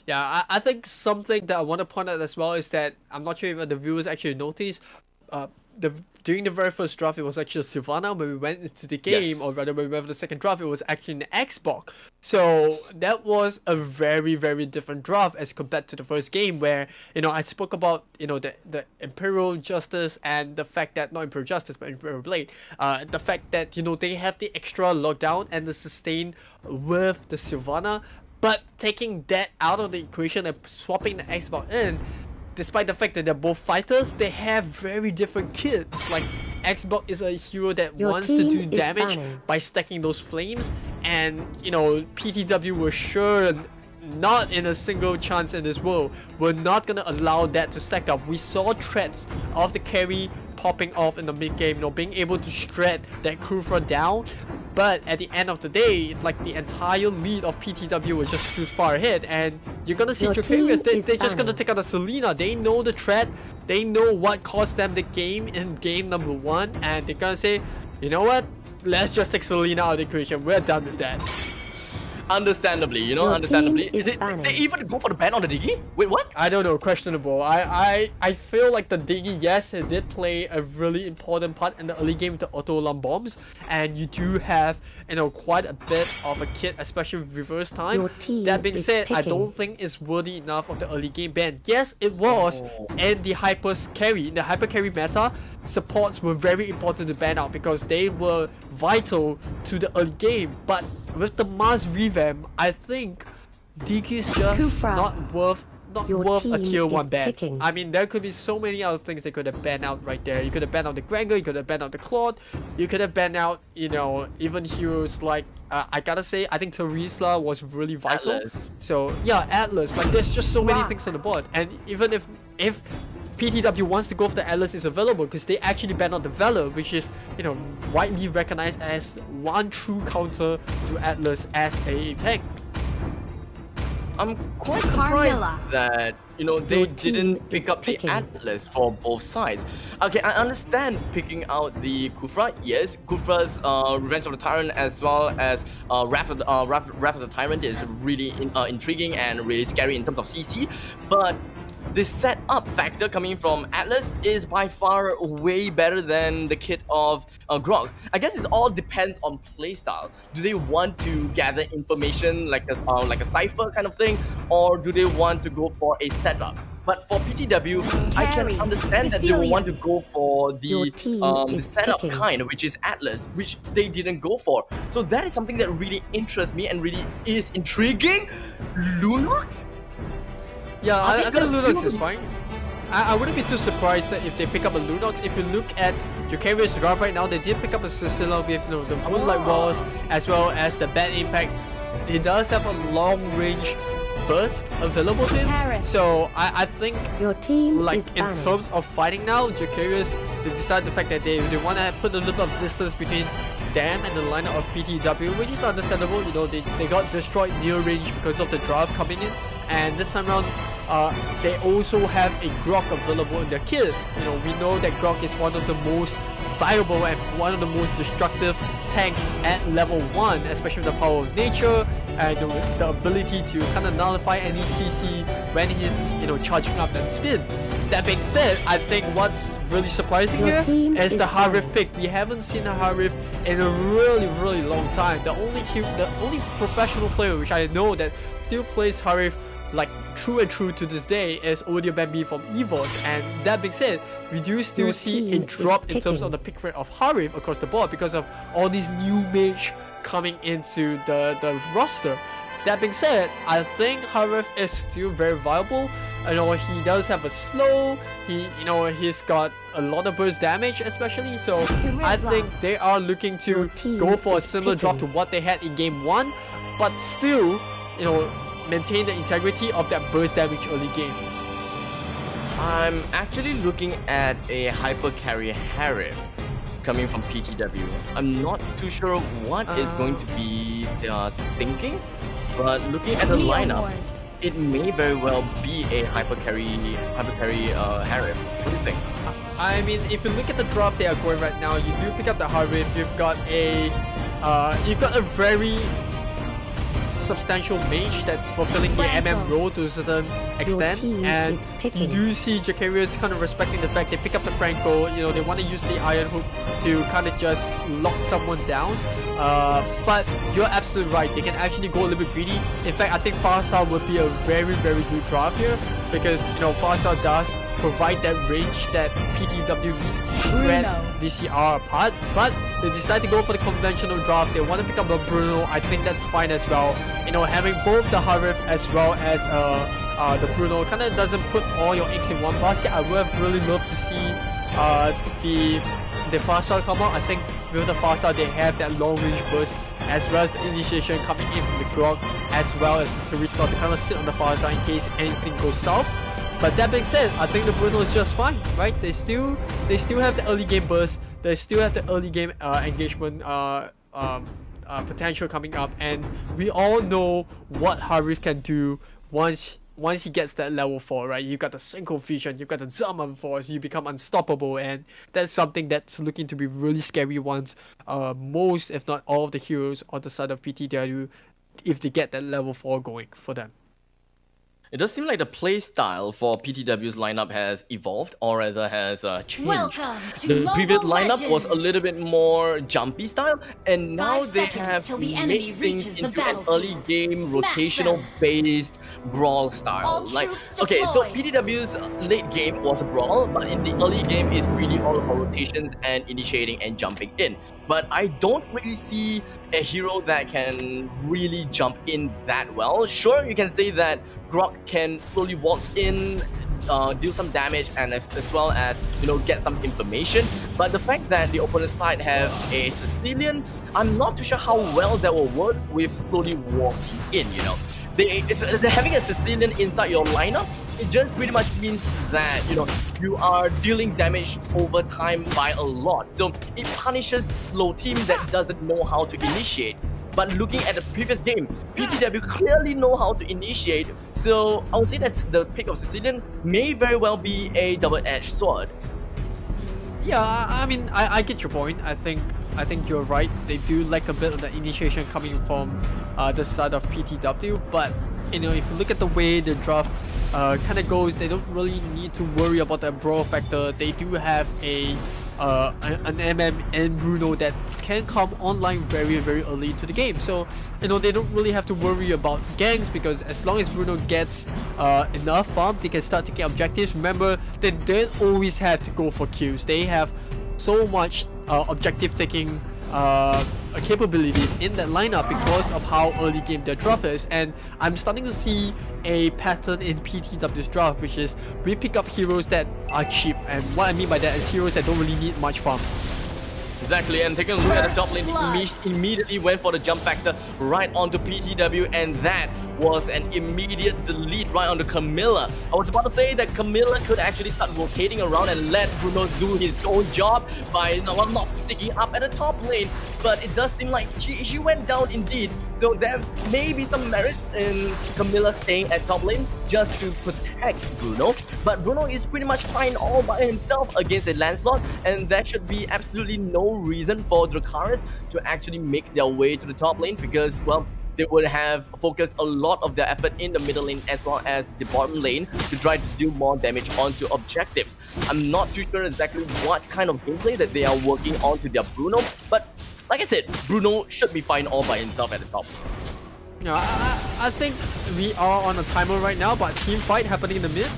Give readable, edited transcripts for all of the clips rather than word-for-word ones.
Yeah, I think something that I want to point out as well is that I'm not sure if the viewers actually noticed, the during the very first draft it was actually a Sylvana. When we went into the game, or Yes. rather when we went for the second draft, it was actually an Xbox. So that was a very very different draft as compared to the first game, where I spoke about the Imperial Justice and the fact that not Imperial Justice but Imperial Blade, the fact that they have the extra lockdown and the sustain with the Sylvana. But taking that out of the equation and swapping the Xbox in, despite the fact that they're both fighters, they have very different kits. Like, Xbox is a hero that wants to do damage by stacking those flames, and PTW were sure not in a single chance in this world. We're not gonna allow that to stack up. We saw threats of the carry popping off in the mid game, being able to shred that Kufra down. But at the end of the day, like, the entire lead of PTW was just too far ahead, and you're gonna see Dracarys. They're just gonna take out a Selena. They know the threat, they know what cost them the game in game number 1, and they're gonna say, you know what? Let's just take Selena out of the equation. We're done with that. Understandably, understandably. They even go for the ban on the Diggy? Wait, what? I don't know, questionable. I feel like the Diggy, yes, it did play a really important part in the early game with the auto alarm bombs, and you do have, quite a bit of a kit, especially with reverse time. That being said, I don't think it's worthy enough of the early game ban. Yes, it was in the hyper carry. In the hyper carry meta, supports were very important to ban out because they were vital to the early game, but with the Mars revamp, I think Diggy's just not worth a tier 1 ban. I mean, there could be so many other things they could have banned out right there. You could have banned out the Granger, you could have banned out the Claude, you could have banned out, even heroes like, I gotta say, I think Teresa was really vital. Atlas. So yeah, Atlas, like, there's just so many things on the board. And even if PTW wants to go for the Atlas, is available because they actually banned out the Valor, which is, widely recognized as one true counter to Atlas as a tank. I'm quite surprised that they didn't pick up the Atlas for both sides. Okay, I understand picking out the Kufra. Yes, Kufra's Revenge of the Tyrant as well as Wrath of the Tyrant is really intriguing and really scary in terms of CC, but the setup factor coming from Atlas is by far way better than the kit of Grog. I guess it all depends on playstyle. Do they want to gather information like a cipher kind of thing, or do they want to go for a setup? But for PTW, I can understand that they want to go for the setup kind, which is Atlas, which they didn't go for. So that is something that really interests me and really is intriguing. Lunox? Yeah, I think Lunox is fine. I wouldn't be too surprised that if they pick up a Lunox. If you look at Dracarys' draft right now, they did pick up a Cecilia with the Moonlight Walls as well as the Bad Impact. It does have a long range burst available to him. So I think your team like in terms of fighting now, Dracarys, they decide the fact that they want to put a little bit of distance between them and the lineup of PTW, which is understandable. They got destroyed near range because of the draft coming in. And this time around, they also have a Grog available in their kit. We know that Grog is one of the most viable and one of the most destructive tanks at level 1, especially with the power of nature and the ability to kind of nullify any CC when he's charging up that spin. That being said, I think what's really surprising here is the Harif pick. We haven't seen a Harif in a really long time. The only professional player which I know that still plays Harif like true and true to this day is Audio Bambi from EVOS. And that being said, we do still see a drop in terms of the pick rate of Harif across the board because of all these new mage coming into the roster. That being said, I think Harif is still very viable. He does have a slow, he's got a lot of burst damage especially, so I think they are looking to go for a similar drop to what they had in game 1, but still, maintain the integrity of that burst damage early game. I'm actually looking at a hyper carry Harif coming from PTW. I'm not too sure what is going to be their thinking, but looking at the lineup, it may very well be a hyper carry Harif. What do you think? I mean, if you look at the draft they are going right now, you do pick up the Harif. You've got a very substantial mage that's fulfilling the MM role to a certain extent, and you do see Dracarys kind of respecting the fact they pick up the Franco. You know, they want to use the Iron Hook to kind of just lock someone down. But you're absolutely right, they can actually go a little bit greedy. In fact, I think Farsal would be a very good draft here, because you know Farsal does provide that range that PTW needs to shred DCR apart, but they decide to go for the conventional draft. They want to pick up a Bruno. I think that's fine as well. You know, having both the Harif as well as the Bruno kind of doesn't put all your eggs in one basket. I would have really loved to see the Farsal come out. I think with the Farsal they have that long range burst, as well as the initiation coming in from the Grog, as well as the Teresa to kind of sit on the Farsal in case anything goes south. But that being said, I think the Bruno is just fine, right? They still have the early game burst. They still have the early game engagement potential coming up, and we all know what Harif can do once he gets that level 4, right? You got the Synchro Vision, you got the Zaman Force, you become unstoppable, and that's something that's looking to be really scary once most, if not all, of the heroes on the side of PTW, if they get that level 4 going for them. It does seem like the play style for PTW's lineup has evolved, or rather has changed. The previous lineup was a little bit more jumpy style, and now they have made things into an early game rotational based brawl style. Like, okay, so PTW's late game was a brawl, but in the early game it's really all about rotations and initiating and jumping in. But I don't really see a hero that can really jump in that well. Sure, you can say that Grok can slowly waltz in, deal some damage, and as well as, you know, get some information. But the fact that the opponent's side have a Sicilian, I'm not too sure how well that will work with slowly walking in, you know. Having a Sicilian inside your lineup, it just pretty much means that, you know, you are dealing damage over time by a lot. So it punishes slow team that doesn't know how to initiate. But looking at the previous game, PTW clearly know how to initiate. So I would say that the pick of Sicilian may very well be a double-edged sword. Yeah, I mean, I get your point. I think you're right. They do lack a bit of the initiation coming from the side of PTW, but you know, if you look at the way the draft kind of goes, they don't really need to worry about the brawl factor. They do have an MM and Bruno that can come online very early to the game, so you know they don't really have to worry about ganks, because as long as Bruno gets enough farm, they can start taking objectives. Remember, they don't always have to go for kills. They have so much objective taking capabilities in that lineup because of how early game their draft is, and I'm starting to see a pattern in PTW's draft, which is we pick up heroes that are cheap, and what I mean by that is heroes that don't really need much farm. Exactly, and taking a look at the top lane, he immediately went for the jump factor right onto PTW, and that was an immediate delete right onto Camilla. I was about to say that Camilla could actually start rotating around and let Bruno do his own job by not sticking up at the top lane, but it does seem like she went down indeed. So there may be some merits in Camilla staying at top lane just to protect Bruno, but Bruno is pretty much fine all by himself against a Lancelot, and there should be absolutely no reason for Dracarys to actually make their way to the top lane, because, well, they would have focused a lot of their effort in the middle lane as well as the bottom lane to try to do more damage onto objectives. I'm not too sure exactly what kind of gameplay that they are working on to their Bruno, but like I said, Bruno should be fine all by himself at the top. Yeah, I think we are on a timer right now, but team fight happening in the mid.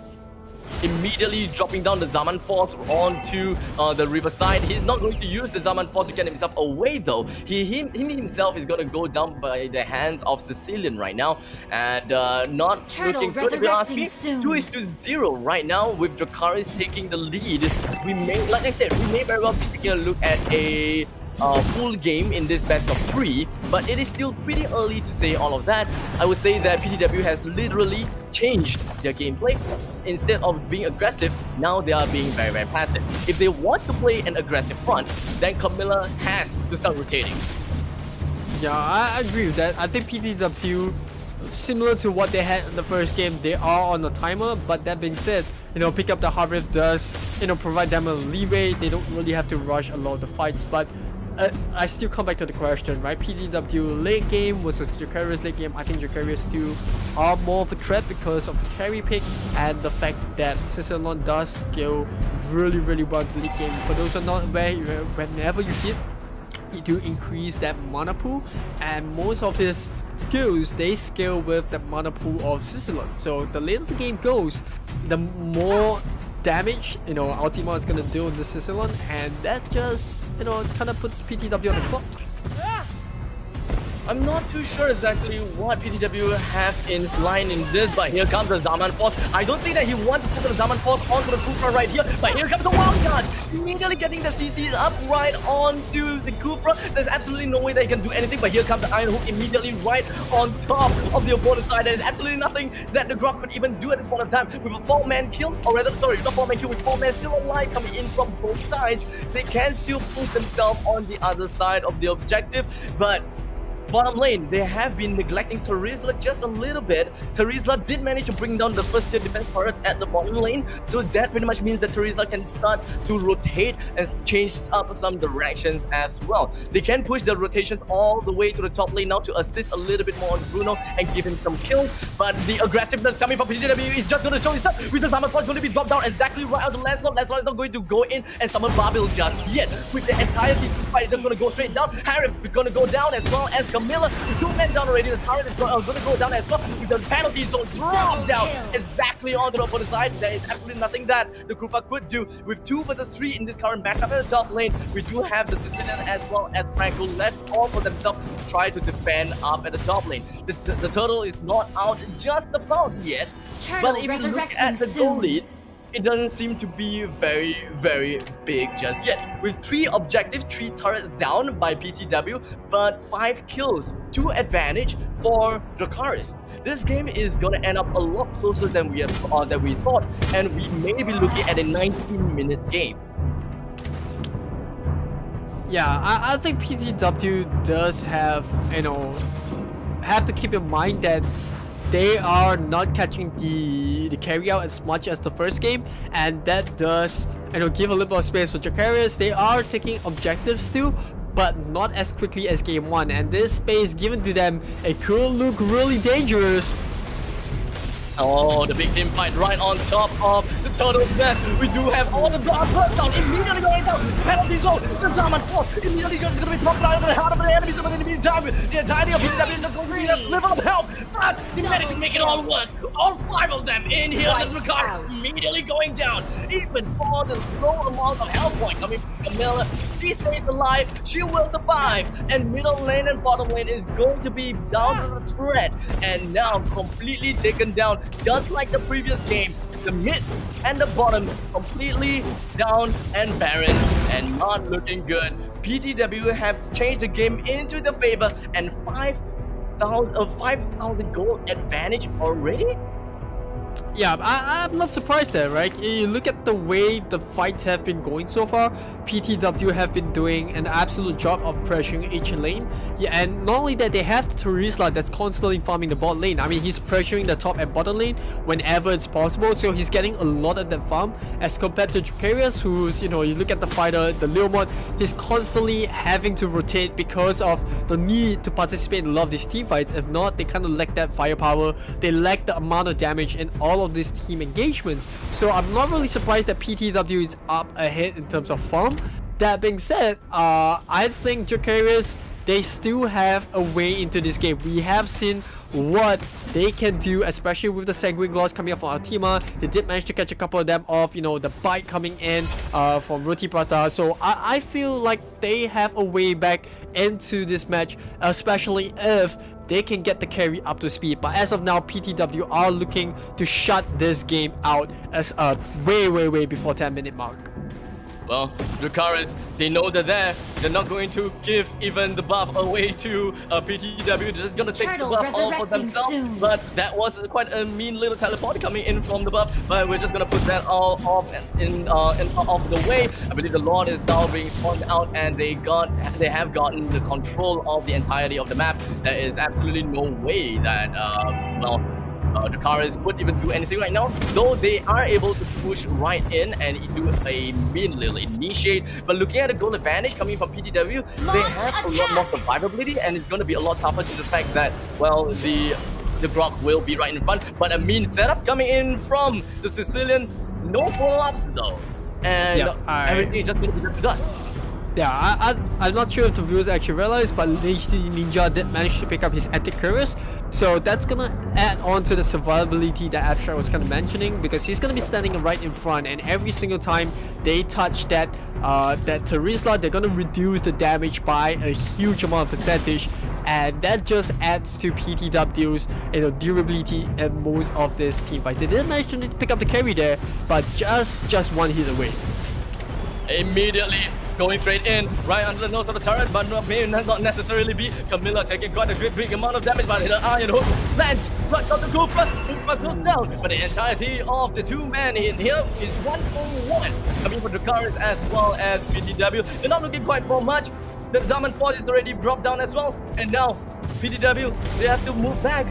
Immediately dropping down the Zaman Force onto the riverside. He's not going to use the Zaman Force to get himself away though. He himself is going to go down by the hands of Sicilian right now, and not looking good if you ask me. 2-0 right now with Dracarys taking the lead. We may, like I said, we may very well be taking a look at a full game in this best of 3, but it is still pretty early to say all of that. I would say that PTW has literally changed their gameplay. Instead of being aggressive, now they are being very passive. If they want to play an aggressive front, then Camilla has to start rotating. Yeah, I agree with that. I think PTW, similar to what they had in the first game, they are on a timer, but that being said, you know, pick up the Harvest does, you know, provide them a leeway. They don't really have to rush a lot of the fights, but I still come back to the question, right? PTW late game versus Dracarys late game. I think Dracarys still are more of a threat because of the carry pick and the fact that Cicerone does scale really well to late game. For those who are not aware, whenever you hit, you do increase that mana pool, and most of his skills they scale with the mana pool of Cicerone. So the later the game goes, the more damage Ultima is gonna do in the Cicerone, and that just kind of puts PTW on the clock. I'm not too sure exactly what PTW have in line in this, but here comes the Zaman Force. I don't think that he wants to put the Zaman Force onto the Kufra right here, but here comes the Wild Charge. Immediately getting the CCs up right onto the Kufra. There's absolutely no way they can do anything, but here comes the Iron Hook immediately right on top of the opponent's side. There's absolutely nothing that the Grok could even do at this point of time. With a 4-man kill, or rather, sorry, not 4-man kill, with 4 men still alive coming in from both sides, they can still push themselves on the other side of the objective, but bottom lane, they have been neglecting Terizla just a little bit. Terizla did manage to bring down the first tier defense turret at the bottom lane, so that pretty much means that Terizla can start to rotate and change up some directions as well. They can push the rotations all the way to the top lane now to assist a little bit more on Bruno and give him some kills, but the aggressiveness coming from PTW is just going to show itself with the Summon Force going to be dropped down exactly right out to Lancelot. Lancelot is not going to go in and summon Babil just yet. With the entire team fight, it's just going to go straight down. Harry is going to go down as well as Camilla. 2 men down already. The turret is going to go down as well with the penalty zone drop down exactly onto the opposite side. There is absolutely nothing that the Krufa could do. With 2 versus 3 in this current matchup at the top lane, we do have the Sistine as well as Franco left all for themselves to try to defend up at the top lane. The turtle is not out just about yet, but if you look at the goal lead, it doesn't seem to be very big just yet. With 3 objectives, 3 turrets down by PTW, but 5 kills, 2 advantage for Dracarys. This game is gonna end up a lot closer than we thought, and we may be looking at a 19-minute game. Yeah, I think PTW does have to keep in mind that they are not catching the carry out as much as the first game, and that does give a little bit of space for Dracarys. They are taking objectives still, but not as quickly as game 1, and this space given to them, it could look really dangerous. Oh, the big team fight right on top of the Turtle's nest. We do have all the blood burst down, immediately going down. Penalty zone, the Zaman Force immediately going to be popped out of the heart of the enemies, but in the meantime, the entirety of PTW is just going to be a sliver of help. But he managed to make it all work. All 5 of them in here in the car, immediately going down. Even for the low amount of health point coming from Camilla, she stays alive, she will survive. And middle lane and bottom lane is going to be down to the threat, and now completely taken down. Just like the previous game, the mid and the bottom completely down and barren and not looking good. PTW have changed the game into the favor, and 5,000 gold advantage already? Yeah, I'm not surprised there, right? You look at the way the fights have been going so far, PTW have been doing an absolute job of pressuring each lane. Yeah, and not only that, they have Terizla that's constantly farming the bot lane. I mean, he's pressuring the top and bottom lane whenever it's possible, so he's getting a lot of that farm as compared to Dracarys, who's, you look at the fighter, the Leo mod, he's constantly having to rotate because of the need to participate in a lot of these team fights. If not, they kind of lack that firepower, they lack the amount of damage in all of these team engagements. So I'm not really surprised that PTW is up ahead in terms of farm. That being said, I think Dracarys, they still have a way into this game. We have seen what they can do, especially with the Sanguine Gloss coming up from Ultima. They did manage to catch a couple of them off, the bite coming in from Roti Prata. So I feel like they have a way back into this match, especially if they can get the carry up to speed. But as of now, PTW are looking to shut this game out as way before 10-minute mark. Well, Dracarys, they know they're there. They're not going to give even the buff away to PTW. They're just going to take the buff all for themselves. Soon. But that was quite a mean little teleport coming in from the buff. But we're just going to put that all off off the way. I believe the Lord is now being spawned out, and they have gotten the control of the entirety of the map. There is absolutely no way that Dracarys could even do anything right now, though they are able to push right in and do a mean little initiate. But looking at the goal advantage coming from PTW, they have a lot more survivability, and it's going to be a lot tougher to the fact that, well, the Grok will be right in front. But a mean setup coming in from the Sicilian. No follow-ups though. And everything is just going to be to dust. Yeah, I'm not sure if the viewers actually realize, but HD Ninja did manage to pick up his Antiquarius, so that's gonna add on to the survivability that Abstract was kind of mentioning, because he's gonna be standing right in front, and every single time they touch that Terizla, they're gonna reduce the damage by a huge amount of percentage, and that just adds to PTW's durability in most of this team fight. They did manage to pick up the carry there, but just one hit away. Immediately going straight in, right under the nose of the turret, but may not necessarily be. Camilla taking quite a big amount of damage, but the iron hook lands right on the Kufra. Kufra goes down, but the entirety of the two men in here is 1-for-1. Coming for Dracarys as well as PTW. They're not looking quite for much. The Diamond Force is already dropped down as well, and now PTW, they have to move back,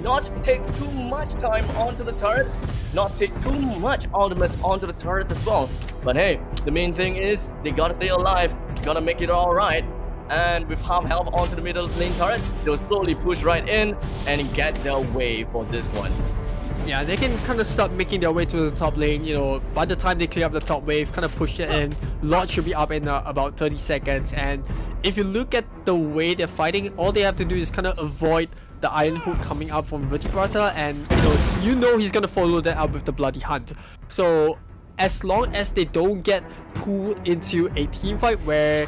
not take too much time onto the turret, not take too much ultimates onto the turret as well. But hey, the main thing is they gotta stay alive, gotta make it alright. And with half health onto the middle lane turret, they'll slowly push right in and get their way for this one. Yeah, they can kind of start making their way to the top lane, by the time they clear up the top wave, kind of push it in. Lot should be up in about 30 seconds. And if you look at the way they're fighting, all they have to do is kind of avoid the Iron Hook coming up from Vertibrata, and he's gonna follow that up with the Bloody Hunt. So as long as they don't get pulled into a team fight where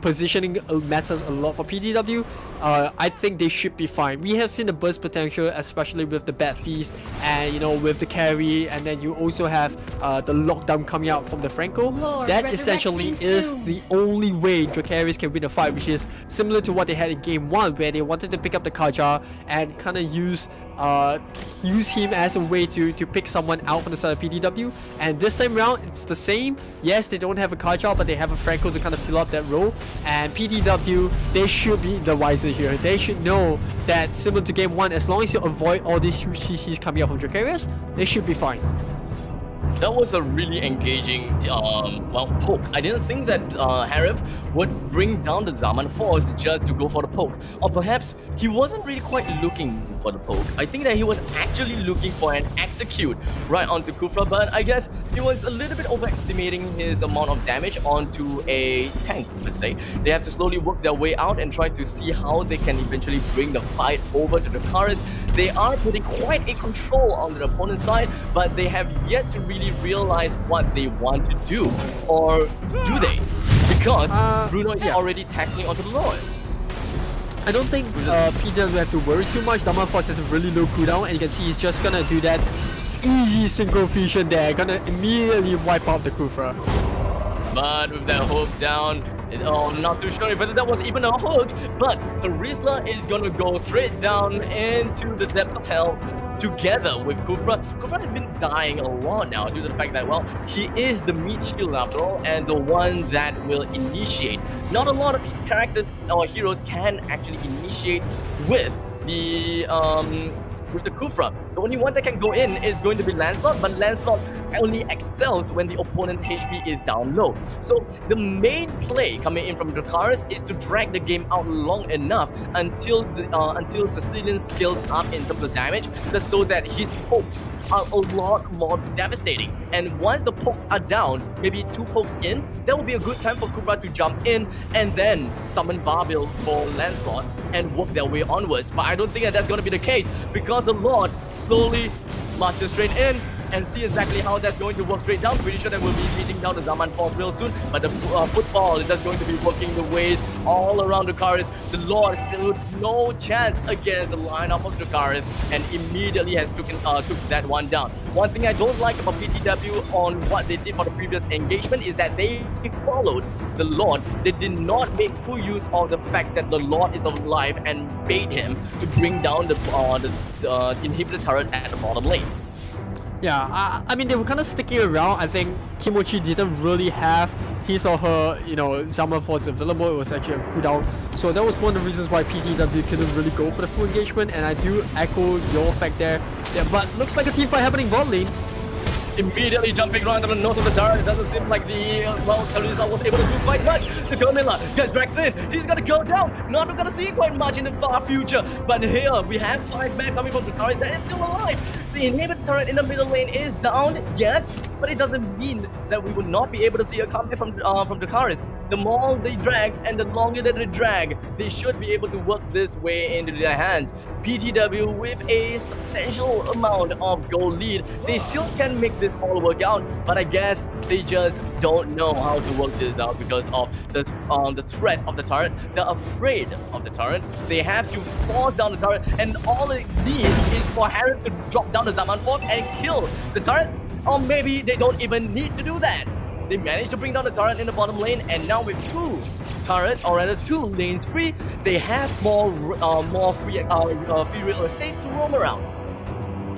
positioning matters a lot for PTW, I think they should be fine. We have seen the burst potential, especially with the Bad Feast and with the carry, and then you also have the lockdown coming out from the Franco. That essentially is the only way Dracarys can win a fight, which is similar to what they had in game 1, where they wanted to pick up the Kaja and kind of use him as a way to pick someone out from the side of PTW. And this time round, it's the same. Yes, they don't have a Kaja, but they have a Franco to kind of fill up that role. And PTW, they should be the wiser here. They should know that, similar to game 1, as long as you avoid all these huge CCs coming out from Dracarys, they should be fine. That was a really engaging poke. I didn't think that Harif would bring down the Zaman Force just to go for the poke. Or perhaps he wasn't really quite looking for the poke. I think that he was actually looking for an execute right onto Kufra, but I guess he was a little bit overestimating his amount of damage onto a tank, let's say. They have to slowly work their way out and try to see how they can eventually bring the fight over to the Dracarys. They are putting quite a control on the opponent's side, but they have yet to really realize what they want to do. Or do they? Because Bruno is already tackling onto the Lord. I don't think PTW have to worry too much. Diamond Force has a really low cooldown, and you can see he's just gonna do that easy synchro fusion there, gonna immediately wipe out the Kufra. But with that hook down, I'm not too sure whether that was even a hook, but Terizla is gonna go straight down into the depths of hell together with Kufra. Kufra has been dying a lot now due to the fact that, well, he is the meat shield after all, and the one that will initiate. Not a lot of characters or heroes can actually initiate with the Kufra. The only one that can go in is going to be Lancelot, but Lancelot only excels when the opponent's HP is down low. So the main play coming in from Dracarys is to drag the game out long enough until Sicilian scales up in terms of damage, just so that his pokes are a lot more devastating. And once the pokes are down, maybe 2 pokes in, that will be a good time for Kufra to jump in and then summon Barbil for Lancelot and work their way onwards. But I don't think that that's going to be the case, because the Lord slowly marches straight in, and see exactly how that's going to work straight down. Pretty sure that we'll be beating down the Zaman Force real soon, but the football is just going to be working the ways all around Dracarys. The Lord still no chance against the lineup of Dracarys, and immediately has took that one down. One thing I don't like about PTW on what they did for the previous engagement is that they followed the Lord. They did not make full use of the fact that the Lord is alive and bait him to bring down the inhibitor turret at the bottom lane. Yeah, I mean, they were kind of sticking around. I think Kimochi didn't really have his or her, Zama Force available. It was actually a cooldown. So that was one of the reasons why PTW couldn't really go for the full engagement. And I do echo your fact there. Yeah, but looks like a team fight happening bot lane. Immediately jumping right on the nose of the turret. It doesn't seem like the Teresa was able to do quite much. The Camilla gets dragged in. He's gonna go down. Not gonna see quite much in the far future. But here we have 5 men coming from the turret that is still alive. The inhibitor turret in the middle lane is down, yes, but it doesn't mean that we will not be able to see a comeback from Dracarys. The more they drag and the longer that they drag, they should be able to work this way into their hands. PTW with a substantial amount of goal lead, they still can make this all work out, but I guess they just don't know how to work this out because of the threat of the turret. They're afraid of the turret. They have to force down the turret, and all it needs is for Harry to drop down the Zaman Force and kill the turret. Or maybe they don't even need to do that. They managed to bring down the turret in the bottom lane, and now with 2 turrets, or rather 2 lanes free, they have more free real estate to roam around.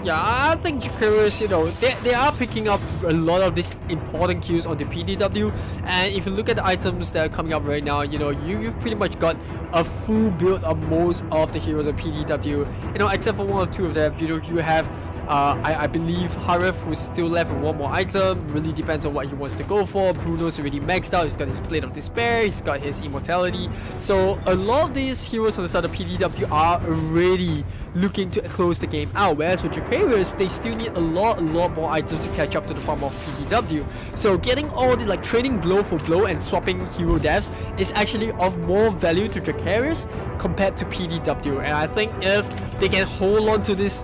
Yeah, I think Dracarys, they are picking up a lot of these important kills on the PTW, and if you look at the items that are coming up right now, you've pretty much got a full build of most of the heroes of PTW, except for 1 or 2 of them. You have I believe Harif, who's still left with 1 more item. Really depends on what he wants to go for. Bruno's already maxed out. He's got his Blade of Despair. He's got his Immortality. So a lot of these heroes on the side of PTW are already looking to close the game out. Whereas with Dracarys, they still need a lot more items to catch up to the farm of PTW. So getting all the trading blow for blow and swapping hero devs is actually of more value to Dracarys compared to PTW. And I think if they can hold on to this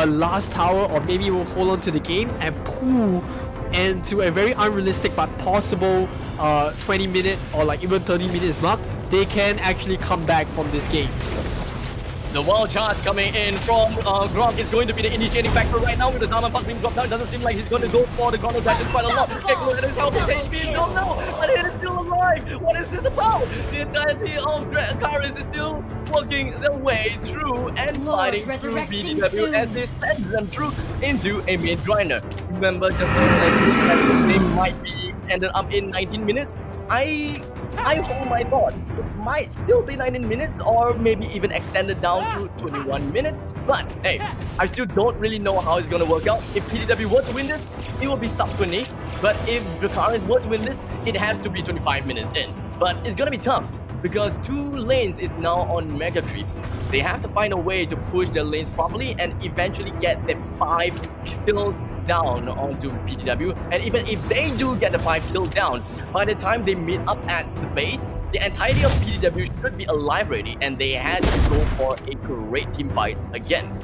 last tower, or maybe we'll hold on to the game and pull into a very unrealistic but possible 20-minute or even 30 minutes mark, they can actually come back from these games. The wild charge coming in from Gronk is going to be the initiating factor right now with the Diamond Puck being dropped down. It doesn't seem like he's going to go for the Gronk dash quite a lot. Take a look at his health, his HP, no, but it is still alive. What is this about? The entirety of Dracarys is still working their way through and fighting through PTW as they send them through into a main grinder. Remember, just as they might be ended up in 19 minutes, I hold my thought. It might still be 19 minutes or maybe even extended down to 21 minutes. But hey, I still don't really know how it's going to work out. If PTW were to win this, it will be sub 20. But if Dracarys were to win this, it has to be 25 minutes in. But it's going to be tough because 2 lanes is now on mega creeps. They have to find a way to push their lanes properly and eventually get the 5 kills down onto PTW. And even if they do get the 5 kills down, by the time they meet up at the base, the entirety of PTW should be alive already, and they had to go for a great team fight again.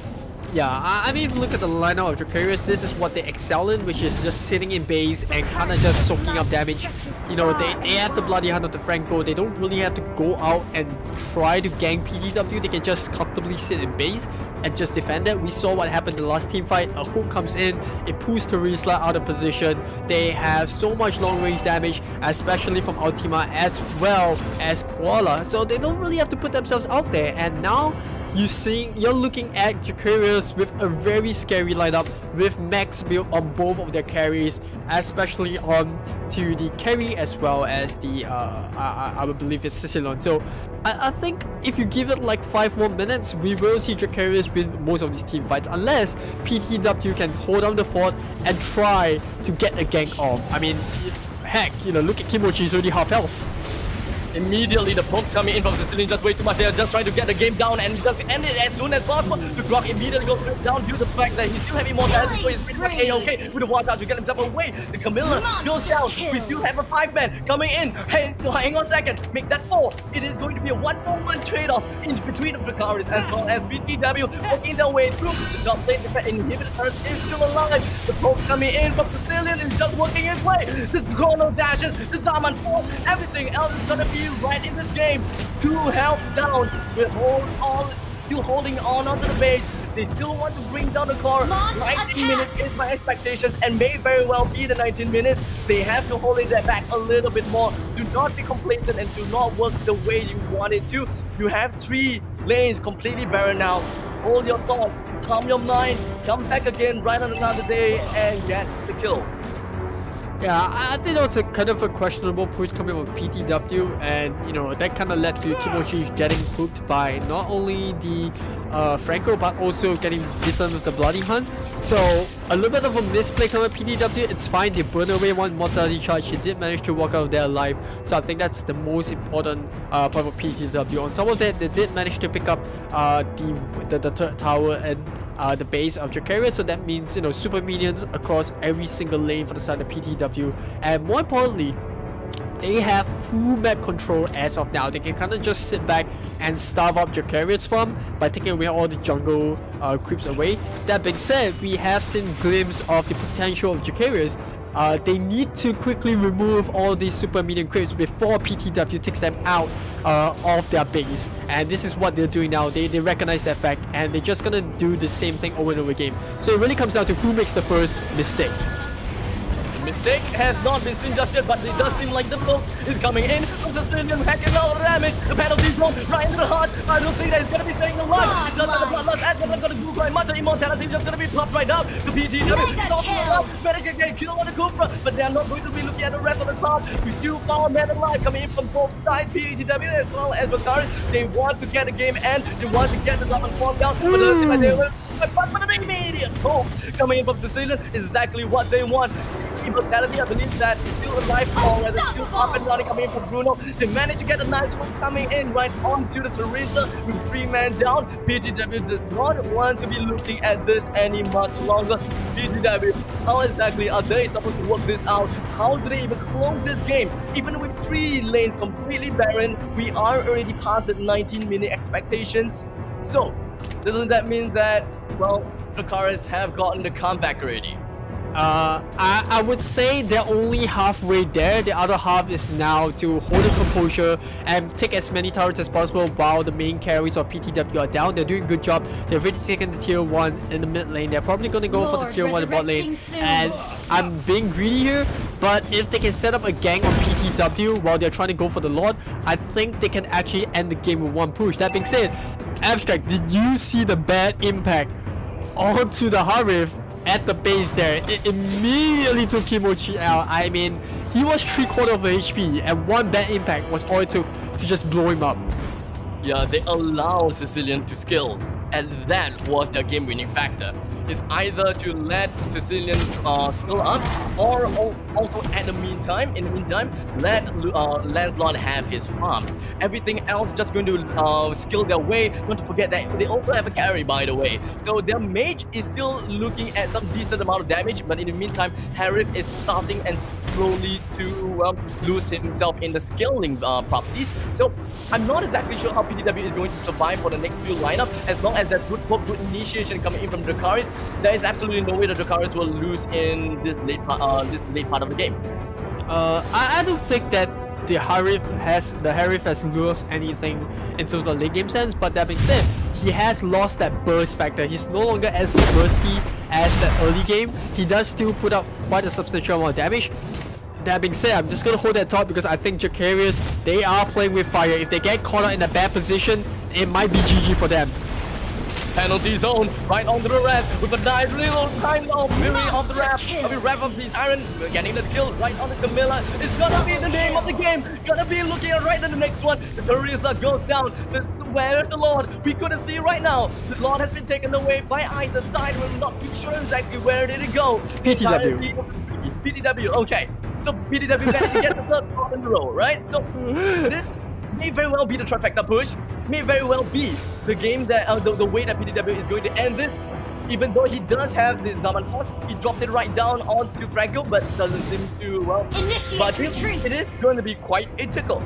Yeah, I mean, if you look at the lineup of Dracarys, this is what they excel in, which is just sitting in base and kind of just soaking up damage. They have the Bloody Hand of the Franco. They don't really have to go out and try to gank PTW. They can just comfortably sit in base and just defend it. We saw what happened in the last team fight. A hook comes in, it pulls Teresa out of position. They have so much long range damage, especially from Ultima as well as Koala. So they don't really have to put themselves out there. And now you're looking at Dracarys with a very scary lineup with max build on both of their carries, especially on to the carry as well as the I would believe it's Sicilon. So I think if you give it 5 more minutes, we will see Dracarys win most of these team fights, unless PTW can hold down the fort and try to get a gank off. I mean, heck, look at Kimochi, he's already half health. Immediately the pokes coming in from Sicilian just way too much. They're just trying to get the game down and just end it as soon as possible. The Grok immediately goes down due to the fact that he still have immortality, so he's pretty much A-okay with the watch out to get himself away. The Camilla goes down. We still have a 5-man coming in. Hey, hang on a second. Make that 4. It is going to be a 1-for-1 trade-off in between the Dracarys as well as PTW working their way through. The top lane defense inhibitor is still alive. The poke coming in from Sicilian is just working his way. The Chrono dashes, the Zaman Force, everything else is gonna be right in this game. 2 health down with still holding on onto the base. They still want to bring down the core. 19 minutes is my expectation and may very well be the 19 minutes. They have to hold it back a little bit more. Do not be complacent and do not work the way you want it to. You have 3 lanes completely barren now. Hold your thoughts. calm your mind, come back again right on another day and get the kill. Yeah, I think that was a kind of a questionable push coming from PTW, and that kind of led to Kimochi getting pooped by not only the Franco but also getting beaten with the Bloody Hunt. So a little bit of a misplay coming from PTW. It's fine, they burned away one mortality charge. He did manage to walk out of there alive, so I think that's the most important part of PTW. On top of that, they did manage to pick up the third tower and the base of Dracarys, so that means super minions across every single lane for the side of PTW, and more importantly, they have full map control as of now. They can kind of just sit back and starve up Dracarys farm by taking away all the jungle creeps away. That being said, we have seen glimpse of the potential of Dracarys. They need to quickly remove all these super minion creeps before PTW takes them out of their base, and this is what they're doing now. They recognize that fact, and they're just gonna do the same thing over and over again. So it really comes down to who makes the first mistake. Mistake has not been seen just yet, but it does seem like the poke is coming in from Sicilian, hacking out damage. The penalty's gone right into the heart. I don't think that it's gonna be staying alive. It doesn't have a bloodlust as well. Gonna do quite much. The immortality is just gonna be plopped right out. The PTW is also alive. Managed to get killed on the Kufra, but they're not going to be looking at the rest of the crowd. We still found men alive coming in from both sides. PTW as well as Dracarys. They want to get the game end. They want to get the Diamond Form down, but it doesn't seem like they will. But an immediate poke coming in from Sicilian is exactly what they want. Immortality underneath that is still alive, or rather still up and running coming in from Bruno. They managed to get a nice one coming in right onto the Teresa with 3 men down. PTW does not want to be looking at this any much longer. PTW, how exactly are they supposed to work this out? How do they even close this game? Even with 3 lanes completely barren, we are already past the 19-minute expectations. So, doesn't that mean that, well, Dracarys have gotten the comeback already? I would say they're only halfway there. The other half is now to hold the composure and take as many turrets as possible while the main carries of PTW are down. They're doing a good job. They've already taken the tier 1 in the mid lane. They're probably going to go for the tier 1 in the bot lane. And I'm being greedy here, but if they can set up a gang on PTW while they're trying to go for the Lord, I think they can actually end the game with 1 push. That being said, Abstract, did you see the bad impact onto the Harif at the base there? It immediately took Kimochi out. I mean, he was 3/4 of the HP, and 1 bad impact was all it took to just blow him up. Yeah, they allowed Sicilian to skill, and that was their game-winning factor. It's either to let Sicilian skill up, or also in the meantime, let Lancelot have his farm. Everything else just going to skill their way. Not to forget that they also have a carry, by the way. So their mage is still looking at some decent amount of damage, but in the meantime, Harif is starting and slowly to lose himself in the scaling properties. So I'm not exactly sure how PTW is going to survive for the next few lineup. As long as there's good initiation coming in from Dracarys, there is absolutely no way that Dracarys will lose in this late part of the game. I don't think that the Harif has lost anything in terms of late game sense, but that being said, he has lost that burst factor. He's no longer as bursty as the early game. He does still put up quite a substantial amount of damage. That being said, I'm just gonna hold that thought because I think Dracarys, they are playing with fire. If they get caught out in a bad position, it might be GG for them. Penalty zone right onto the rest with a nice little time of fury of the ref. The ref of the Tyrant getting the kill right on the Camilla. It's gonna be the name of the game. Gonna be looking at right in the next one. The Teresa goes down. Where's the Lord? We couldn't see right now. The Lord has been taken away by either side. We're not too sure exactly where did it go. PTW. Okay. So PTW managed to get the third spot in a row, right? So this may very well be the trifecta push. May very well be the game that the way that PTW is going to end this. Even though he does have the Diamond Force, he dropped it right down onto Franco, but doesn't seem to but it is going to be quite a tickle.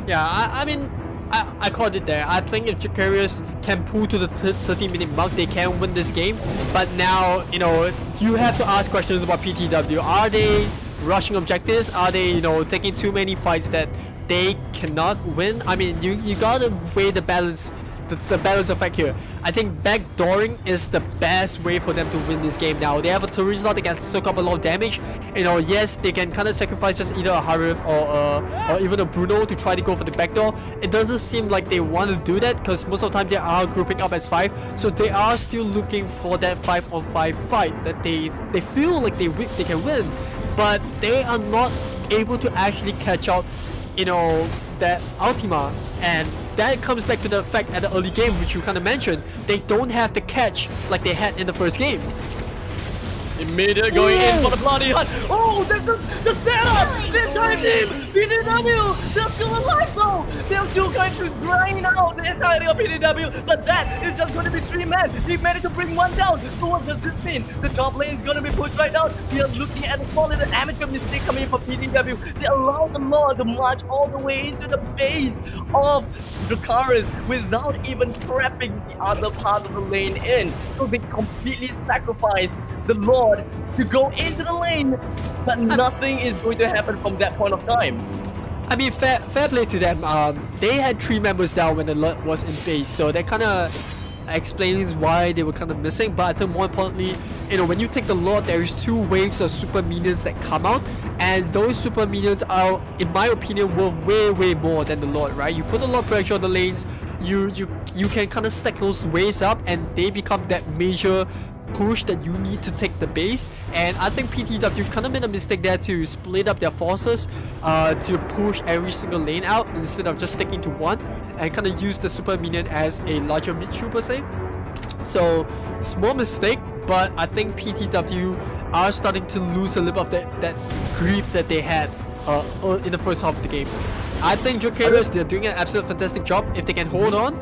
Yeah, I mean, I called it there. I think if Dracarys can pull to the 30-minute mark, they can win this game. But now, you have to ask questions about PTW. Are they rushing objectives? Are they, taking too many fights that they cannot win? I mean, you gotta weigh the balance the balance effect here. I think backdooring is the best way for them to win this game now. They have a turret slot, they can soak up a lot of damage. You know, yes, they can kind of sacrifice just either a Harif or even a Bruno to try to go for the backdoor. It doesn't seem like they want to do that because most of the time they are grouping up as 5. So they are still looking for that 5-on-5 fight that they feel like they can win. But they are not able to actually catch out, you know, that Ultima. And that comes back to the fact at the early game, which you kind of mentioned, they don't have the catch like they had in the first game. Immediately going in for the bloody hunt. Oh, that's the setup! This time team, PTW, they're still alive though! They're still going to grind out the entirety of PTW, but that is just going to be 3 men. They managed to bring 1 down. So what does this mean? The top lane is going to be pushed right now. We are looking at a small little amateur mistake coming in for PTW. They allowed the Lord to march all the way into the base of Dracarys without even prepping the other parts of the lane in. So they completely sacrificed the Lord to go into the lane, but nothing is going to happen from that point of time. I mean, fair play to them. They had 3 members down when the Lord was in base, so that kind of explains why they were kind of missing. But I think more importantly, you know, when you take the Lord, there is 2 waves of super minions that come out, and those super minions are, in my opinion, worth way more than the Lord, right? You put a lot of pressure on the lanes, you can kind of stack those waves up, and they become that major push that you need to take the base. And I think PTW kind of made a mistake there to split up their forces to push every single lane out instead of just sticking to one and kind of use the super minion as a larger mid shield per se. So small mistake, but I think PTW are starting to lose a little of that grip that they had in the first half of the game. I think Dracarys, they're doing an absolute fantastic job. If they can hold on,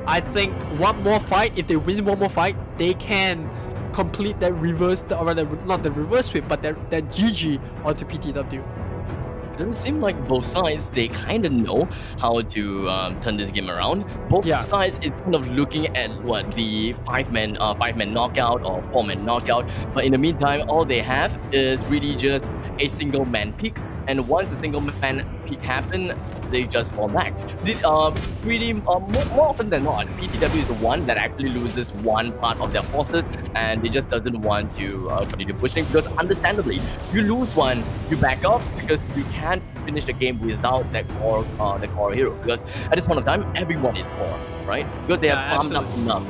I think one more fight, if they win one more fight, they can complete that reverse, or rather not the reverse sweep, but that GG onto PTW. It doesn't seem like both sides, they kind of know how to turn this game around. Both sides is kind of looking at what the 5-man knockout or 4-man knockout, but in the meantime, all they have is really just a single man pick. And once a single man peak happen, they just fall back. More often than not, PTW is the one that actually loses one part of their forces, and they just doesn't want to continue pushing, because understandably, you lose one, you back off because you can't finish the game without that core hero. Because at this point of time, everyone is core, right? Because they have farmed up enough.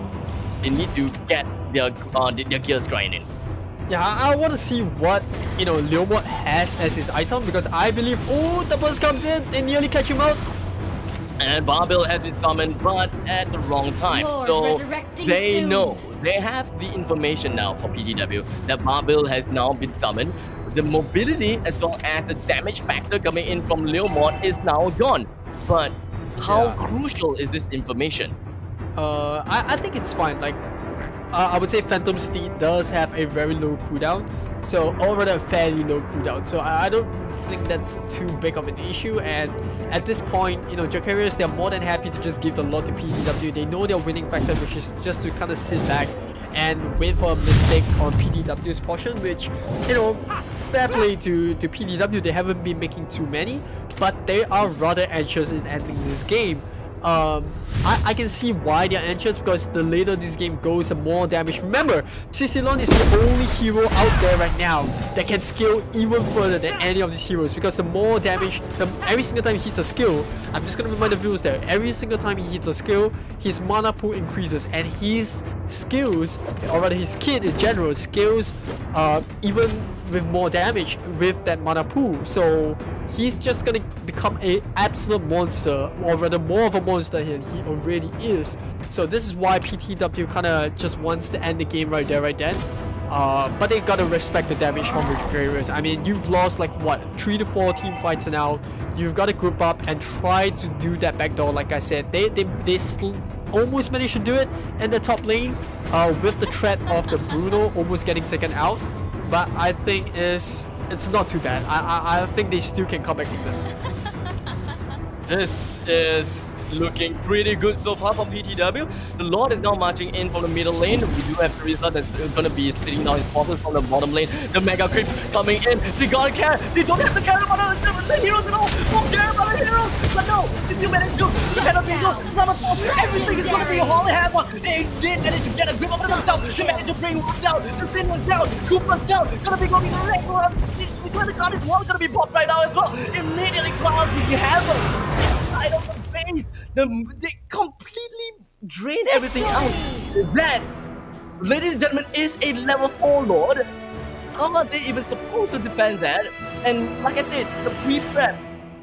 They need to get their gears grinding. Yeah, I want to see what, you know, Leomord has as his item, because I believe, oh, the burst comes in, they nearly catch him out. And Barbell has been summoned, but at the wrong time. So they know, they have the information now for PTW that Barbell has now been summoned. The mobility as well as the damage factor coming in from Leomord is now gone. But how crucial is this information? I think it's fine. Like, I would say Phantom Steed does have a very low cooldown, so or rather a fairly low cooldown. So I don't think that's too big of an issue. And at this point, you know, Dracarys, they're more than happy to just give the lot to PTW. They know their winning factor, which is just to kind of sit back and wait for a mistake on PTW's portion, which, you know, fair play to PTW. They haven't been making too many, but they are rather anxious in ending this game. I can see why they're anxious, because the later this game goes, the more damage. Remember, Cicilon is the only hero out there right now that can scale even further than any of these heroes, because the more damage, every single time he hits a skill, I'm just gonna remind the viewers there, every single time he hits a skill, his mana pool increases, and his skills, or rather his kit in general, scales even with more damage with that mana pool. So he's just gonna become an absolute monster, or rather more of a monster than he already is. So this is why PTW kind of just wants to end the game right there, right then. But they gotta respect the damage from Dracarys. I mean, you've lost like what, 3 to 4 team fights now. You've got to group up and try to do that backdoor. Like I said, they almost managed to do it in the top lane with the threat of the Bruno almost getting taken out. But I think it's not too bad. I think they still can come back from this. This is looking pretty good so far for PTW. The Lord is now marching in from the middle lane. We do have Teresa that's gonna be splitting down his forces from the bottom lane. The Mega Creeps coming in. They gotta care. They don't have to care about the heroes at all. Don't care about the heroes. But no, if you manage to penalty, everything is gonna be a holy hammer. They did manage to get a grip of themselves. They managed to bring one down. Sin was down. Cooper's down. Gonna be going right around. The Guardian Wall gonna be popped right now as well. Immediately Cloud the hammer. Inside of the base. They completely drain everything out. That, ladies and gentlemen, is a level 4 Lord. How are they even supposed to defend that? And like I said, the pre-prep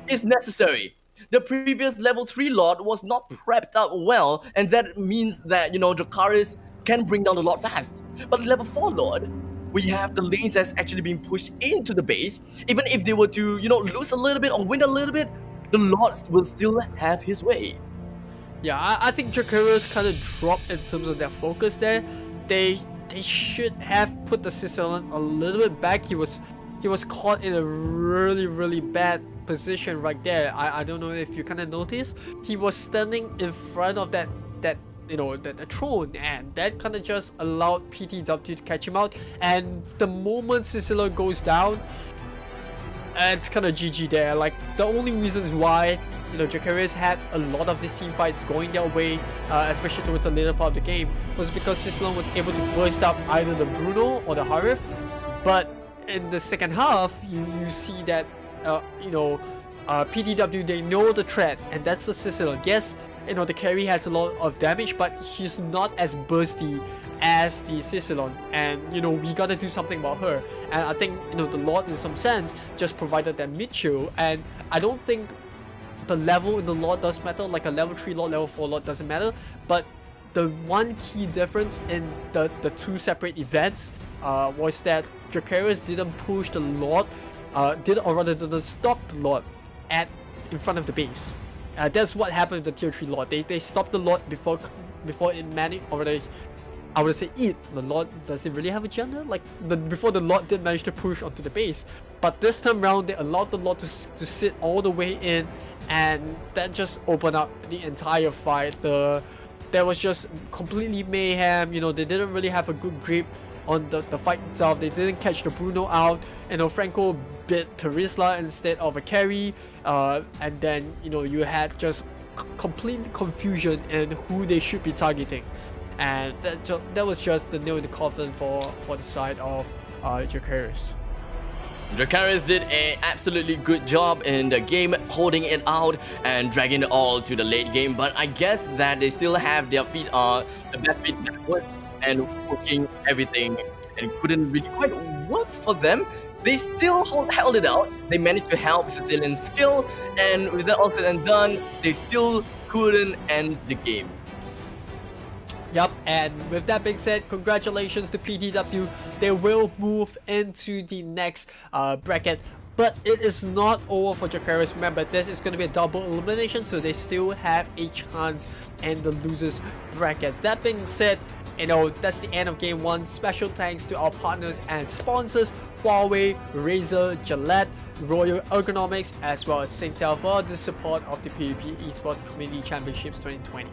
is necessary. The previous level 3 Lord was not prepped up well, and that means that, you know, Dracarys can bring down the Lord fast. But level 4 Lord, we have the lanes that's actually being pushed into the base. Even if they were to, you know, lose a little bit or win a little bit, the Lord will still have his way. Yeah, I think Dracarys kind of dropped in terms of their focus there. They should have put the Sicilian a little bit back. He was caught in a really bad position right there. I don't know if you kind of noticed. He was standing in front of that you know, the throne, and that kind of just allowed PTW to catch him out. And the moment Sicilian goes down, it's kind of GG there. Like, the only reasons why, you know, Dracarys had a lot of these team fights going their way, especially towards the later part of the game, was because Sicilian was able to burst up either the Bruno or the Harif. But in the second half, you see that, you know, PTW, they know the threat, and that's the Sicilian. Yes, you know, the carry has a lot of damage, but he's not as bursty as the Sicilian, and you know, we gotta do something about her. And I think, you know, the Lord in some sense just provided that mid shield, and I don't think the level in the Lord does matter. Like a level 3 Lord, level 4 Lord doesn't matter, but the one key difference in the two separate events was that Dracarys didn't push the Lord, didn't stop the Lord in front of the base. That's what happened with the tier 3 Lord. They stopped the Lord before it managed, or I would say it. The Lord, does it really have a gender? Like, before the Lord did manage to push onto the base. But this time around, they allowed the Lord to sit all the way in, and that just opened up the entire fight. There was just completely mayhem. You know, they didn't really have a good grip on the fight itself. They didn't catch the Bruno out. You know, Franco bit Teresa instead of a carry. And then, you know, you had just complete confusion in who they should be targeting. And that was just the nail in the coffin for the side of Dracarys. Dracarys did an absolutely good job in the game, holding it out and dragging it all to the late game. But I guess that they still have their feet the best feet backwards and working everything, and couldn't really quite work for them. They still held it out. They managed to help Sicilian's skill, and with that all said and done, they still couldn't end the game. Yep, and with that being said, congratulations to PTW. They will move into the next bracket, but it is not over for Dracarys. Remember, this is going to be a double elimination, so they still have a chance in the losers brackets. That being said, you know, that's the end of game 1. Special thanks to our partners and sponsors, Huawei, Razer, Gillette, Royal Ergonomics, as well as Singtel for the support of the PvP Esports Community Championships 2020.